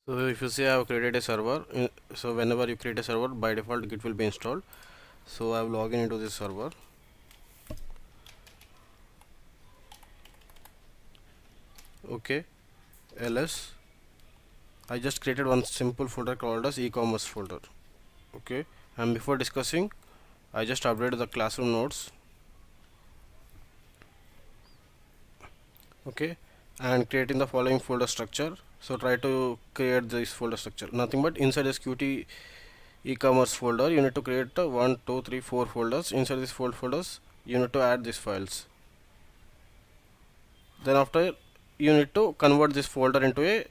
So if you see I have created a server, so whenever you create a server, by default Git will be installed. So I will log in into this server. Okay, ls. I just created one simple folder called as e-commerce folder. Okay, and before discussing, I just updated the classroom nodes. Okay, and creating the following folder structure. So try to create this folder structure. Nothing but inside this Qt e-commerce folder, you need to create 1, 2, 3, 4 folders. Inside these 4 folders, you need to add these files. Then after, you need to convert this folder into a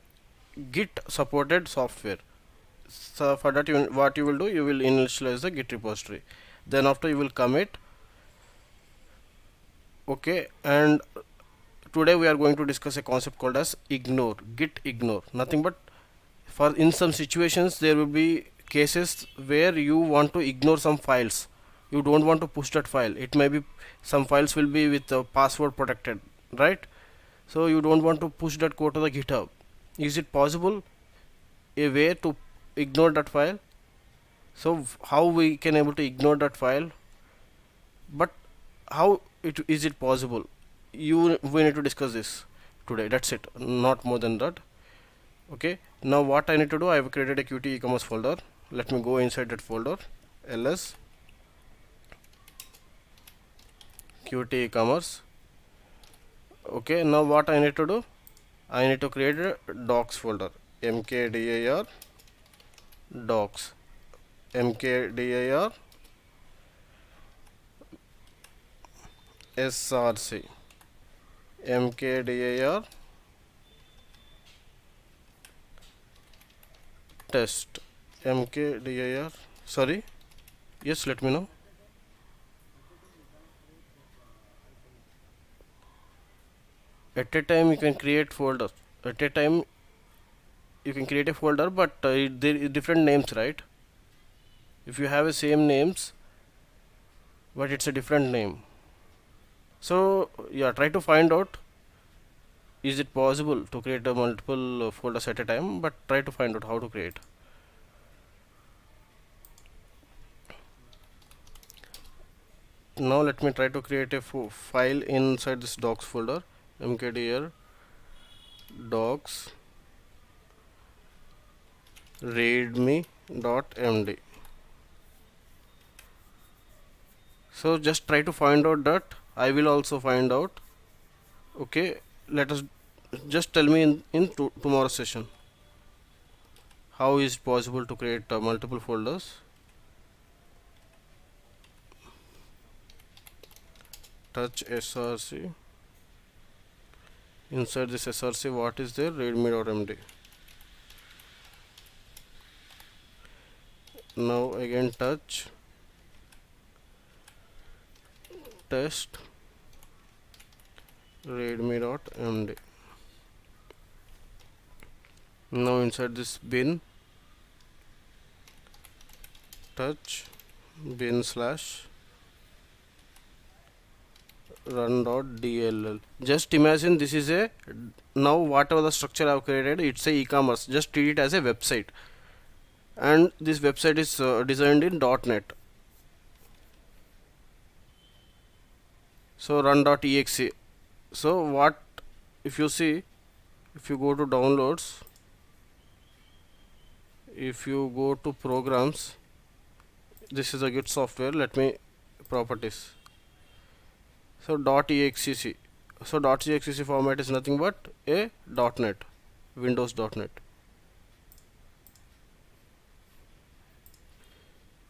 Git supported software. So for that, what you will do, you will initialize the Git repository. Then after, you will commit. Okay, and today we are going to discuss a concept called as ignore, Git ignore. Nothing but for in some situations there will be cases where you want to ignore some files. You don't want to push that file. It may be some files will be with the password protected, right? So you don't want to push that code to the GitHub. Is it possible a way to ignore that file? So how we can able to ignore that file? But how is it possible? We need to discuss this today. That's it, not more than that. Okay, now what I need to do, I have created a Qt e-commerce folder. Let me go inside that folder, ls Qt e-commerce. Okay, now what I need to do, I need to create a docs folder, mkdir docs, mkdir src, mkdir test, mkdir, sorry, yes, let me know. At a time you can create folders. At a time you can create a folder, but there is different names, right? If you have the same names, but it's a different name. So yeah, try to find out, is it possible to create a multiple folders at a time, but try to find out how to create. Now let me try to create a file inside this docs folder, mkdir docs readme.md. So just try to find out that. I will also find out. Okay, let us just tell me in tomorrow's session how is it possible to create multiple folders. Touch src. Inside this src, what is there? readme.md. Now again touch test readme.md. Now inside this bin, touch bin slash run.dll. Just imagine this is a, now whatever the structure I have created, it's a e-commerce. Just treat it as a website, and this website is designed in .NET. So run.exe. So what if you see, if you go to downloads, if you go to programs, this is a Git software. Let me properties. So .exe. So .exe format is nothing but a .NET, Windows .NET.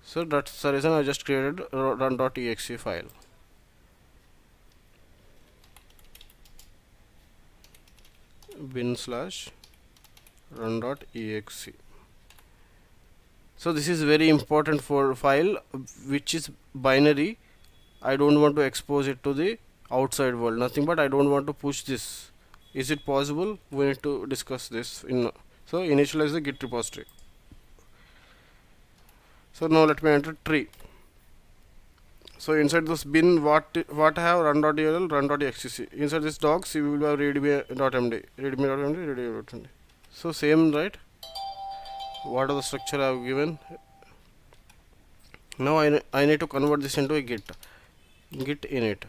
So that's the reason I just created run.exe file. Bin slash run.exe. So this is very important for file which is binary. I don't want to expose it to the outside world. Nothing but I don't want to push this. Is it possible? We need to discuss this in. So initialize the Git repository. So now let me enter tree. So inside this bin, what I have, run.dll, run.exe. Inside this docs, you will have readme.md, readme.md, readme.md. So same, right? what are the structure I have given. Now I need to convert this into a git init.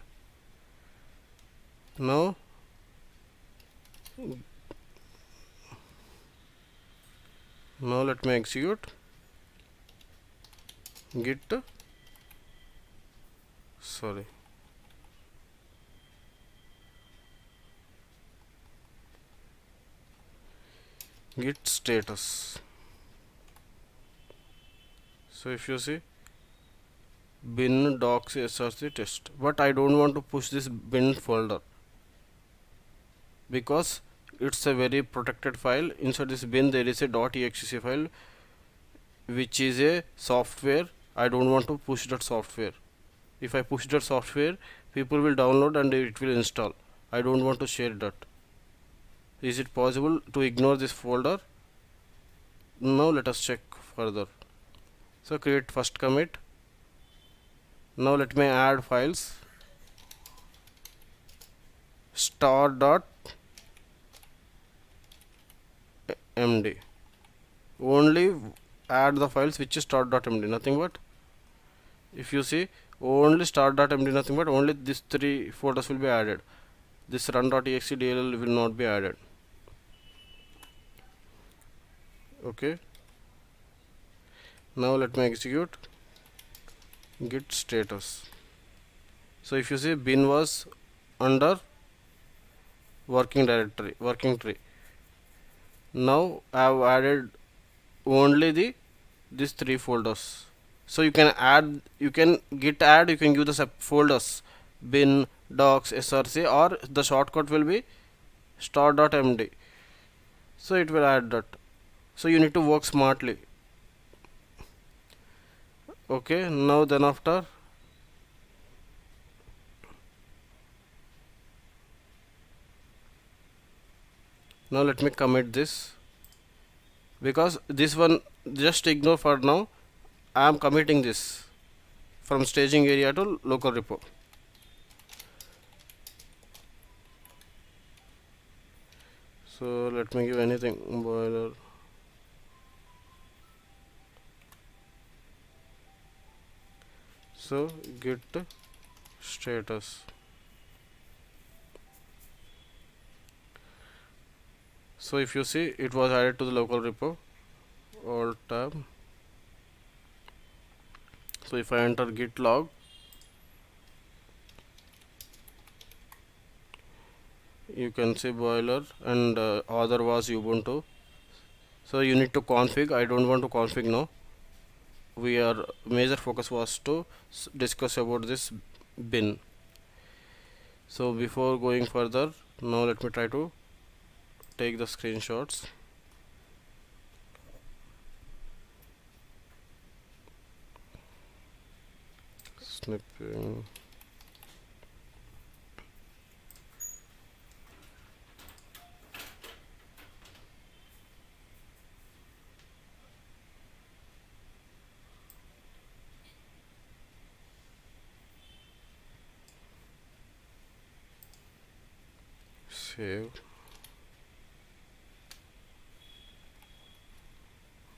Now let me execute git sorry git status. So if you see bin docs src test, but I don't want to push this bin folder because it's a very protected file. Inside this bin there is a .exe file which is a software. I don't want to push that software. If I push that software, people will download and it will install. I don't want to share that. Is it possible to ignore this folder? Now let us check further. So create first commit. Now let me add files. Star.md. Only add the files which is start.md, nothing but. If you see, only start.md, nothing but only these three folders will be added. This run.exe dll will not be added. Okay. Now let me execute git status. So if you see, bin was under working tree. Now I have added only these three folders. So you can add, you can git add, you can give the folders bin, docs, src, or the shortcut will be start.md. So it will add that. So you need to work smartly. Okay, now then after now let me commit this, because this one just ignore for now. I am committing this from staging area to local repo. So let me give anything, boiler. So git status. So if you see, it was added to the local repo. Alt tab. So if I enter gitlog, you can see boiler, and other was Ubuntu. So you need to config. I don't want to config now. Our major focus was to discuss about this bin. So before going further, now let me try to take the screenshots. Snipping. Save.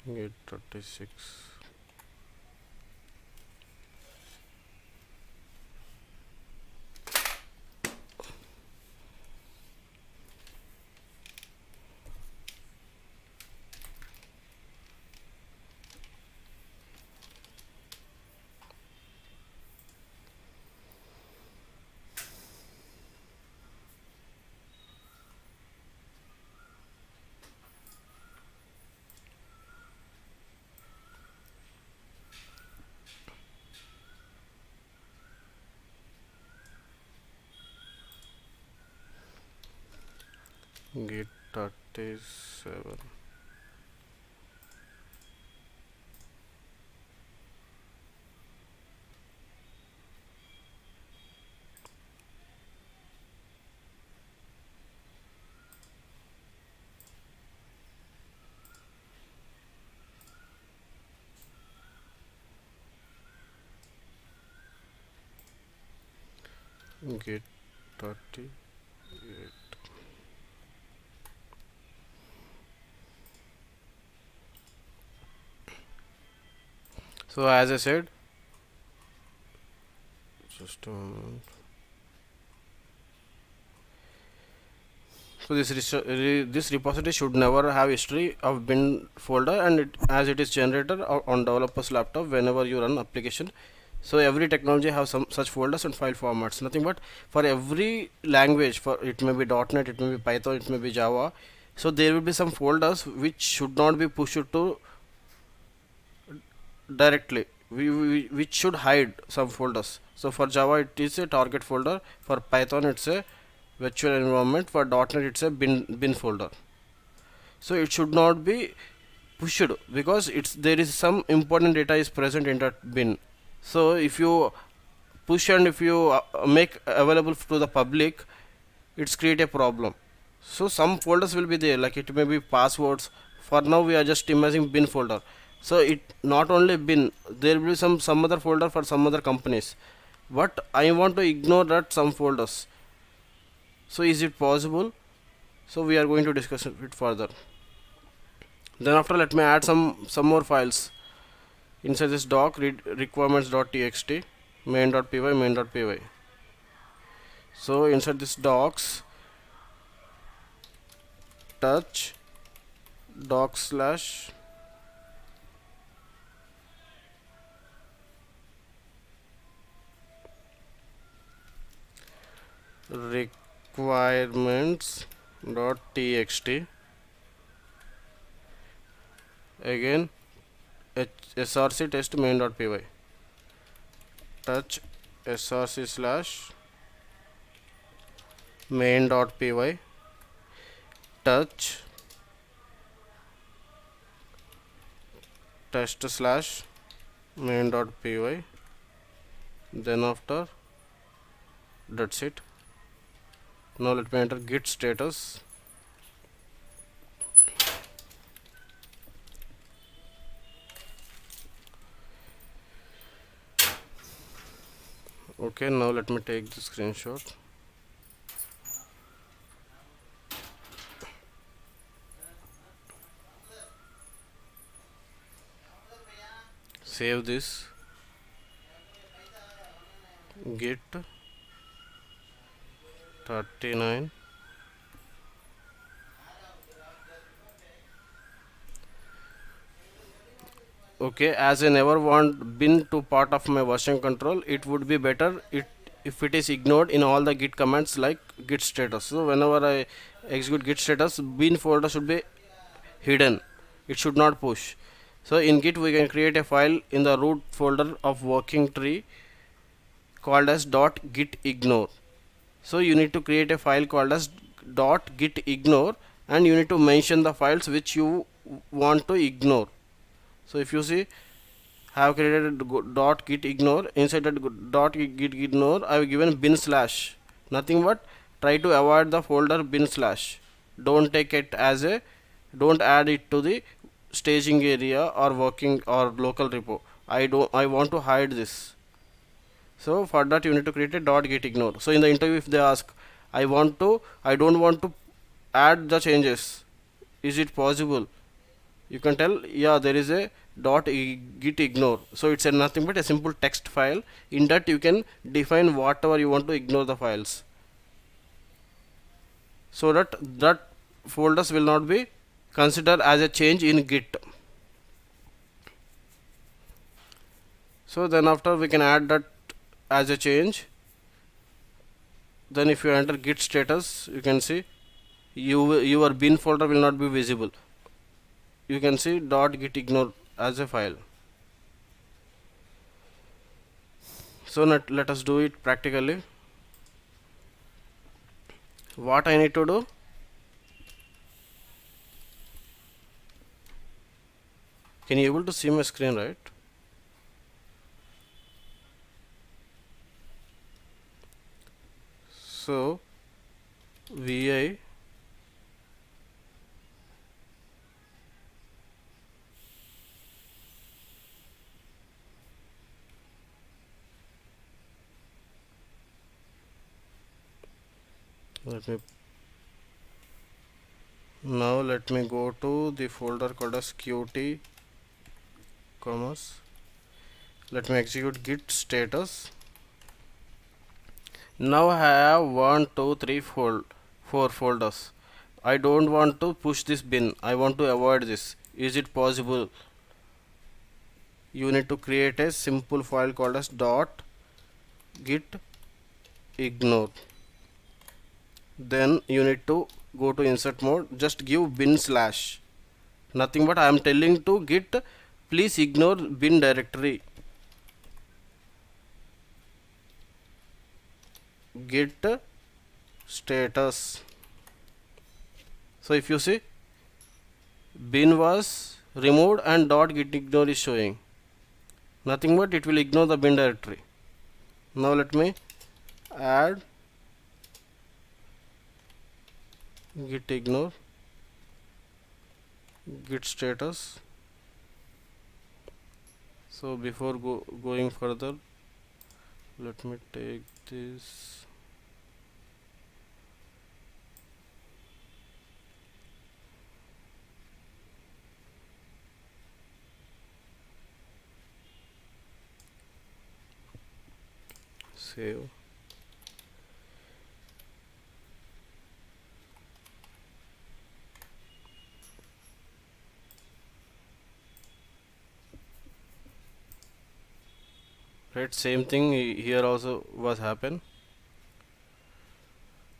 Get 36. Git 37. Git 38. So as I said, just a moment. So this repository should never have history of bin folder, and as it is generated on developer's laptop whenever you run application. So every technology has some such folders and file formats. Nothing but for every language, for it may be .NET, it may be Python, it may be Java. So there will be some folders which should not be pushed to directly. Which should hide some folders. So for Java it is a target folder. For Python it's a virtual environment. For .NET it's a bin folder. So it should not be pushed because there is some important data is present in that bin. So if you push and if you make available to the public, it's create a problem. So some folders will be there, like it may be passwords. For now we are just imagining bin folder. So it not only bin, there will be some other folder for some other companies, but I want to ignore that some folders. So is it possible? So we are going to discuss it further. Then after, let me add some more files inside this doc. Read requirements.txt, main.py, main.py. So inside this docs, touch doc slash requirements.txt, again src test main.py, touch src slash main.py, touch test slash main.py. then after, that's it. Now let me enter git status. Okay, now let me take the screenshot. Save this. Git 39. Okay, as I never want bin to part of my version control, it would be better if it is ignored in all the git commands like git status. So whenever I execute git status, bin folder should be hidden, it should not push. So in git we can create a file in the root folder of working tree called as .gitignore. So you need to create a file called as .gitignore, and you need to mention the files which you want to ignore. So if you see, I have created .gitignore. Inside that .gitignore, I have given bin slash. Nothing but try to avoid the folder bin slash. Don't take it as a, don't add it to the staging area or working or local repo. I want to hide this. So for that you need to create a .gitignore. So in the interview if they ask, I don't want to add the changes, is it possible? You can tell, yeah, there is a .gitignore. So it's nothing but a simple text file. In that you can define whatever you want to ignore the files, so that folders will not be considered as a change in git. So then after we can add that as a change. Then if you enter git status, you can see your bin folder will not be visible. You can see .gitignore as a file. So let us do it practically. What I need to do, can you able to see my screen, right? So vi let me go to the folder called as qt commerce. Let me execute git status. Now I have 1 2 3 4 folders. I don't want to push this bin, I want to avoid this. Is it possible? You need to create a simple file called as dot git ignore. Then you need to go to insert mode, just give bin slash, nothing but I am telling to git please ignore bin directory. Git status. So if you see, bin was removed and dot git ignore is showing, nothing but it will ignore the bin directory. Now let me add git ignore git status. So before going further, let me take this. Save. Right, same thing here also was happen.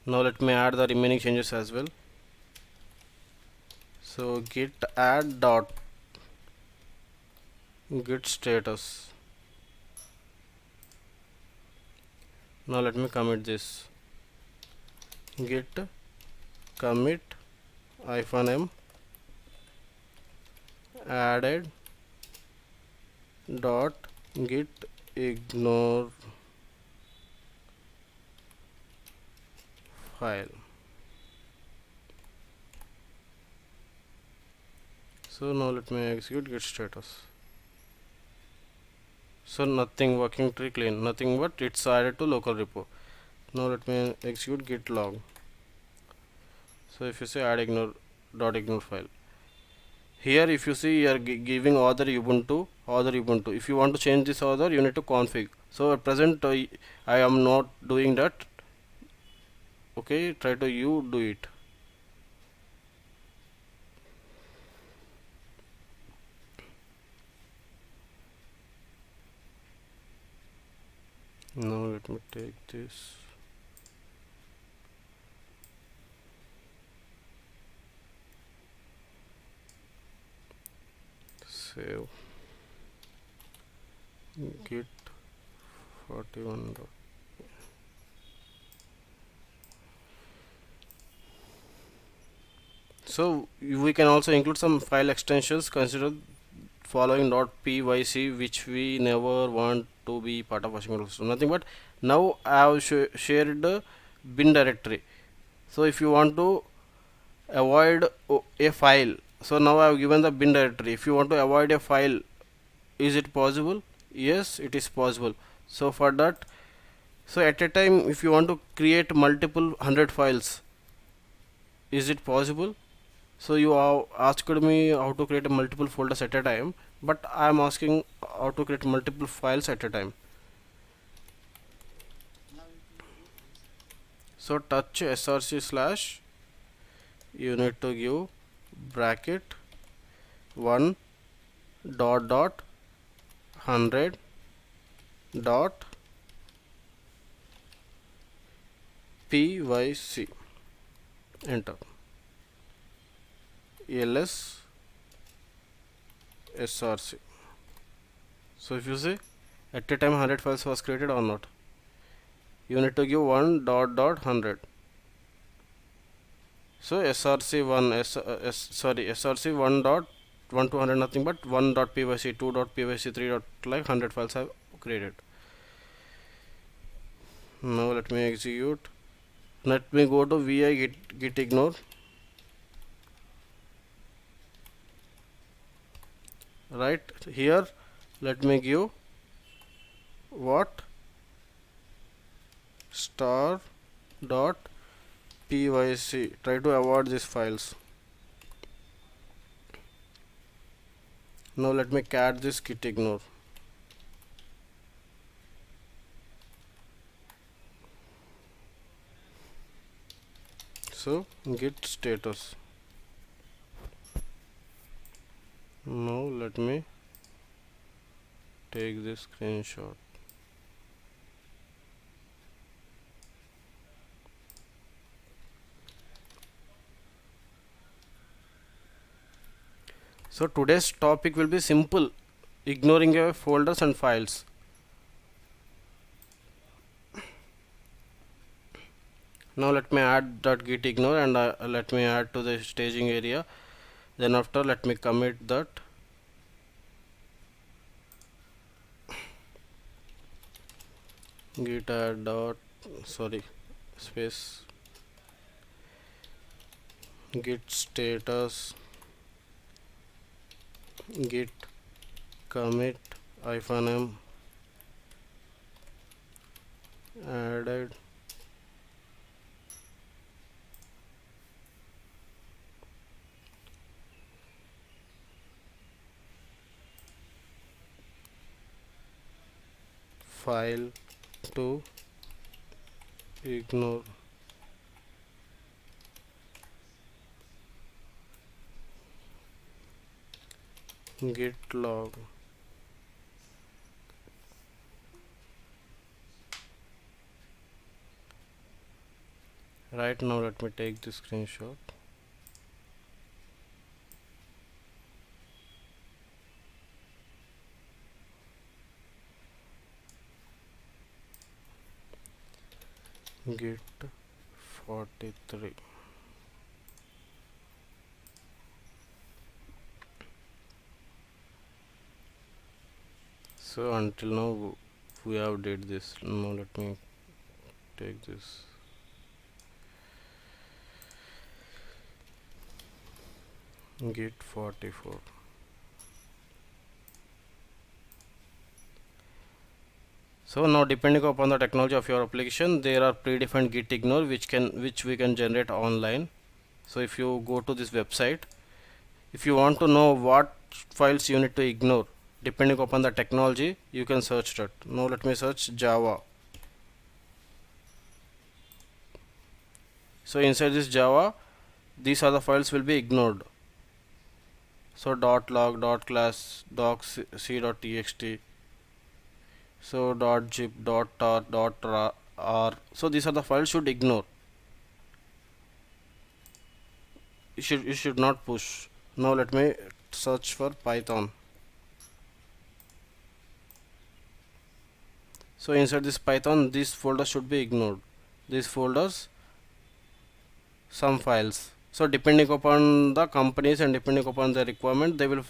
Now let me add the remaining changes as well. So git add dot git status. Now let me commit this. Git commit -m added dot git ignore file. So now let me execute git status. So nothing, working tree clean, nothing but it's added to local repo. Now let me execute git log. So if you say add ignore dot ignore file, here if you see you are giving other Ubuntu. If you want to change this other, you need to config. So at present I am not doing that. Okay, try to you do it. Now let me take this. Save. Git 41. So we can also include some file extensions. Consider following .pyc, which we never want to be part of version control system. Nothing but now I have shared the bin directory. So if you want to avoid a file, so now I have given the bin directory. If you want to avoid a file, is it possible? Yes, it is possible. So for that, so at a time if you want to create multiple 100 files, is it possible? So you have asked me how to create a multiple folders at a time, but I am asking how to create multiple files at a time. So touch src slash, you need to give bracket 1 dot dot 100 dot pyc, enter, ls src. So if you see, at a time 100 files was created or not, you need to give 1 dot dot 100. So src1 src1 dot 1 to 100, nothing but 1 dot pyc, 2 dot pyc, 3 dot, like 100 files have created. Now let me execute. Let me go to vi git ignore. Right here, let me give what star dot pyc. Try to avoid these files. Now let me cat this git ignore. So git status. Now let me take this screenshot. So today's topic will be simple, ignoring your folders and files. Now let me add that git ignore, and let me add to the staging area. Then after, let me commit that. Git add dot, sorry, space, git status, git commit -m added file to ignore. Gitlog. Right now let me take the screenshot. Git 43. So until now we have did this. Now let me take this. Git 44. So now, depending upon the technology of your application, there are predefined git ignore which we can generate online. So if you go to this website, if you want to know what files you need to ignore depending upon the technology, you can search that. Now let me search Java. So inside this Java, these are the files will be ignored. So .log, .class, .c.txt, so .zip, .tar, .r. So these are the files should ignore. You should not push. Now let me search for Python. So inside this Python, this folder should be ignored. These folders, some files. So depending upon the companies and depending upon the requirement, they will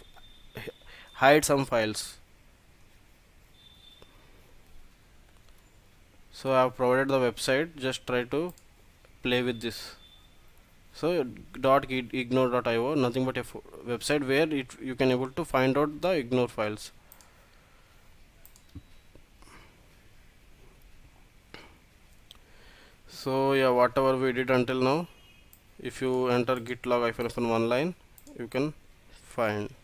hide some files. So I have provided the website. Just try to play with this. So .ignore.io, nothing but a website where you can able to find out the ignore files. So yeah, whatever we did until now, if you enter gitlog -f one line, you can find.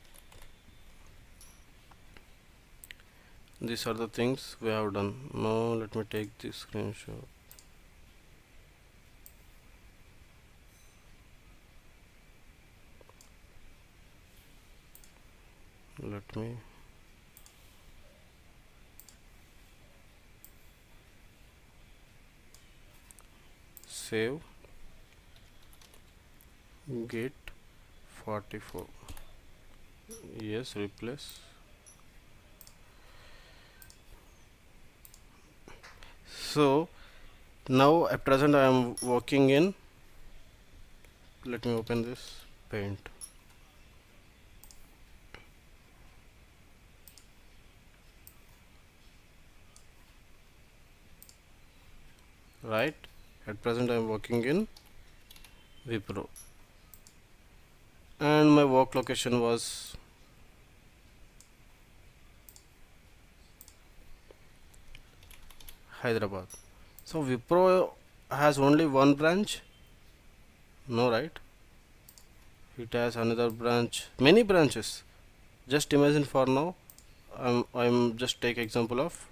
These are the things we have done. Now let me take this screenshot. Let me save git 44. Yes, replace. So now at present I am working in, let me open this paint. Right, at present I am working in Wipro, and my work location was Hyderabad. So Wipro has only one branch? No, right? It has another branch, many branches. Just imagine for now, I'm just take example of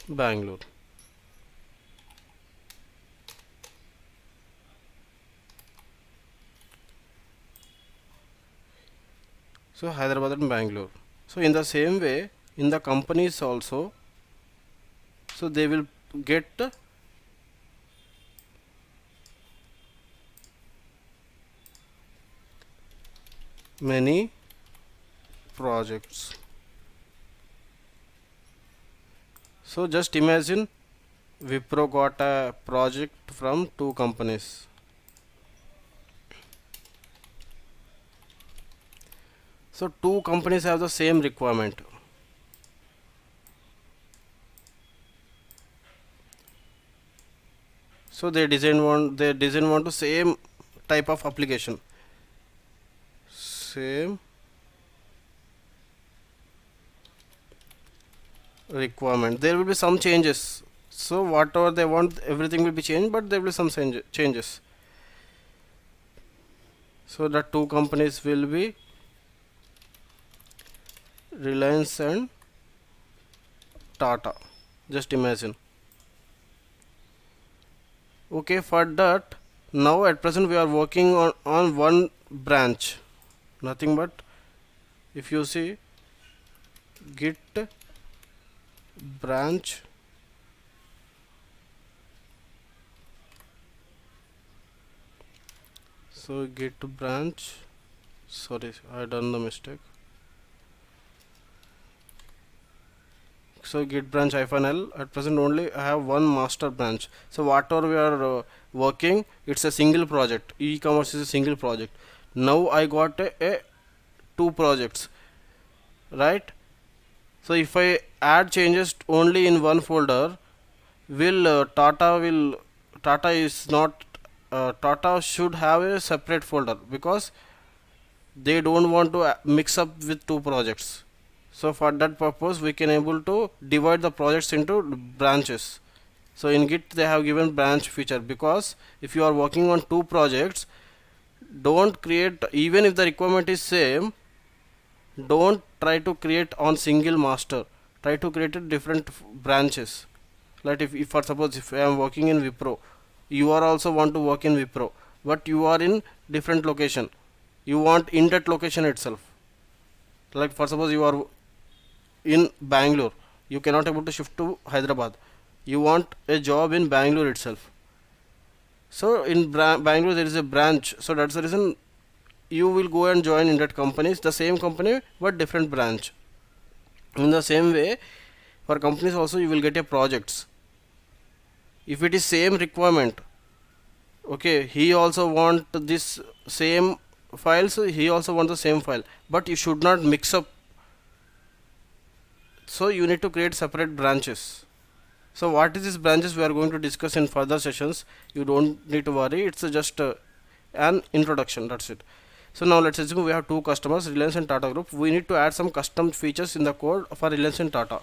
Bangalore. So Hyderabad and Bangalore. So in the same way, in the companies also, so they will get many projects. So just imagine Wipro got a project from two companies. So two companies have the same requirement. So they want to same type of application. Same requirement. There will be some changes. So whatever they want, everything will be changed, but there will be some changes. So the two companies will be Reliance and Tata. Just imagine. Okay, for that, now at present we are working on one branch. Nothing but, if you see, git branch so git branch, sorry, I done the mistake. So git branch -l. At present only I have one master branch. So whatever we are working, it's a single project. E-commerce is a single project. Now I got a two projects, right? So if I add changes only in one folder, Tata is not Tata should have a separate folder, because they don't want to mix up with two projects. So for that purpose, we can able to divide the projects into branches. So in Git they have given branch feature, because if you are working on two projects, don't create, even if the requirement is same, don't try to create on single master. Try to create a different branches. Like if for suppose if I am working in Wipro, you are also want to work in Wipro, but you are in different location. You want in that location itself. Like for suppose you are in Bangalore, you cannot able to shift to Hyderabad. You want a job in Bangalore itself. So in Bangalore there is a branch. So that's the reason you will go and join in that company. It's the same company but different branch. In the same way, for companies also you will get a projects. If it is same requirement, okay, he also want this same file, so he also want the same file, but you should not mix up. So you need to create separate branches. So what is these branches we are going to discuss in further sessions. You don't need to worry, it's just an introduction, that's it. So now let's assume we have two customers, Reliance and Tata Group. We need to add some custom features in the code for Reliance and Tata.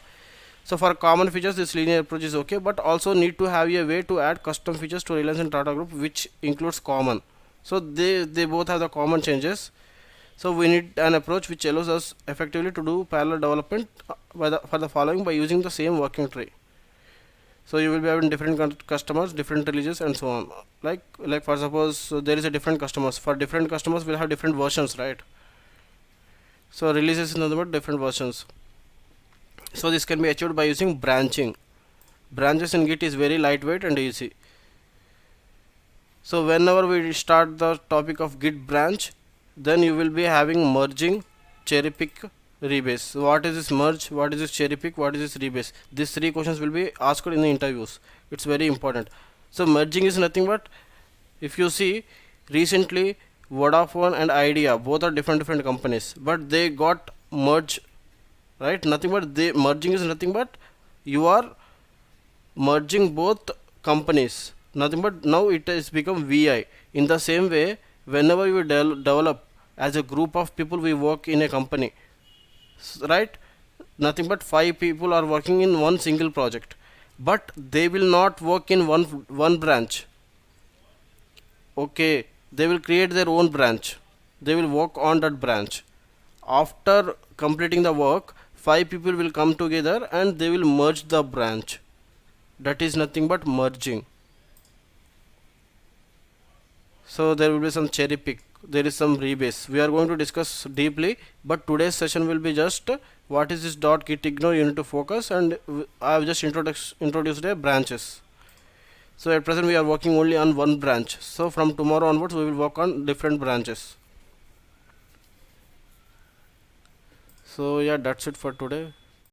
So for common features, this linear approach is okay, but also need to have a way to add custom features to Reliance and Tata Group, which includes common. So they both have the common changes. So we need an approach which allows us effectively to do parallel development for the following by using the same working tree. So you will be having different customers, different releases, and so on. Like for suppose there is a different customers. For different customers, we'll have different versions, right? So releases in other words, different versions. So this can be achieved by using branching. Branches in Git is very lightweight and easy. So whenever we start the topic of Git branch, then you will be having merging, cherry pick, rebase. So what is this merge, what is this cherry pick, what is this rebase? These three questions will be asked in the interviews. It's very important. So merging is nothing but, if you see, recently Vodafone and Idea both are different companies, but they got merged, right? Nothing but merging is nothing but you are merging both companies. Nothing but now it has become VI. In the same way, whenever we develop as a group of people, we work in a company, right? Nothing but 5 people are working in one single project, but they will not work in one branch. Okay, they will create their own branch. They will work on that branch. After completing the work, 5 people will come together and they will merge the branch. That is nothing but merging. So there will be some cherry pick, there is some rebase. We are going to discuss deeply, but today's session will be just what is this dot git ignore, you need to focus, and I have just introduced a branches. So at present we are working only on one branch, so from tomorrow onwards we will work on different branches. So yeah, that's it for today.